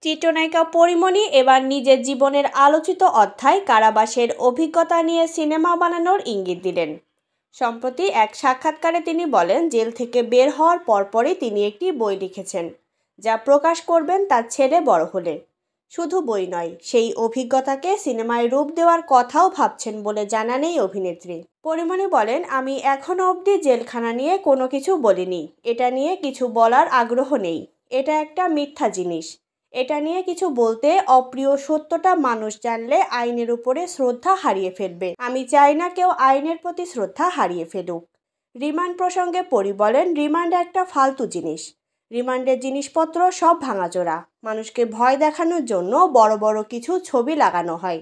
চিত্রনায়িকা পরীমণি এবার নিজের জীবনের আলোচিত অধ্যায় কারাবাসের অভিজ্ঞতা নিয়ে সিনেমা বানানোর ইঙ্গিত দিলেন। সম্প্রতি এক সাক্ষাৎকারে তিনি বলেন, জেল থেকে বের হওয়ার পরপরই তিনি একটি বই লিখেছেন, যা প্রকাশ করবেন তার ছেলে বড় হলে। শুধু বই নয়, সেই অভিজ্ঞতাকে সিনেমায় রূপ দেওয়ার কথাও ভাবছেন বলে জানান এই অভিনেত্রী। পরীমণি বলেন, আমি এখনও অবধি জেলখানা নিয়ে কোনো কিছু বলিনি। এটা নিয়ে কিছু বলার আগ্রহ নেই। এটা একটা মিথ্যা জিনিস। এটা নিয়ে কিছু বলতে অপ্রিয় সত্যটা মানুষ জানলে আইনের উপরে শ্রদ্ধা হারিয়ে ফেলবে। আমি চাই না কেউ আইনের প্রতি শ্রদ্ধা হারিয়ে ফেলুক। রিমান্ড প্রসঙ্গে পরি বলেন, রিমান্ড একটা ফালতু জিনিস। রিমান্ডের জিনিসপত্র সব ভাঙাচোরা। মানুষকে ভয় দেখানোর জন্য বড় বড় কিছু ছবি লাগানো হয়।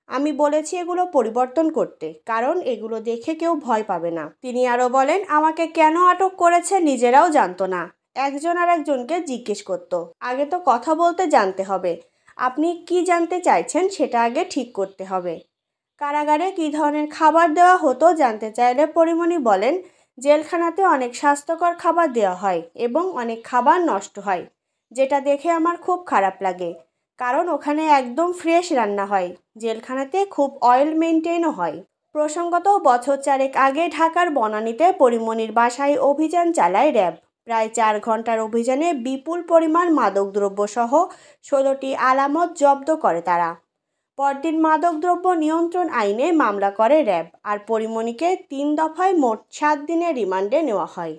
আমি বলেছি এগুলো পরিবর্তন করতে, কারণ এগুলো দেখে কেউ ভয় পাবে না। তিনি আরও বলেন, আমাকে কেন আটক করেছে নিজেরাও জানতো না। একজন আর একজনকে জিজ্ঞেস করতো। আগে তো কথা বলতে জানতে হবে। আপনি কি জানতে চাইছেন সেটা আগে ঠিক করতে হবে। কারাগারে কী ধরনের খাবার দেওয়া হতো জানতে চাইলে পরীমণি বলেন, জেলখানাতে অনেক স্বাস্থ্যকর খাবার দেওয়া হয় এবং অনেক খাবার নষ্ট হয়, যেটা দেখে আমার খুব খারাপ লাগে, কারণ ওখানে একদম ফ্রেশ রান্না হয়। জেলখানাতে খুব অয়েল মেনটেনও হয়। প্রসঙ্গত, বছর 4 আগে ঢাকার বনানীতে পরীমণির বাসায় অভিযান চালায় র্যাব। প্রায় 4 ঘন্টার অভিযানে বিপুল পরিমাণ মাদকদ্রব্য সহ 16টি আলামত জব্দ করে তারা। পরদিন মাদকদ্রব্য নিয়ন্ত্রণ আইনে মামলা করে র্যাব, আর পরীমণিকে 3 দফায় মোট 7 দিনের রিমান্ডে নেওয়া হয়।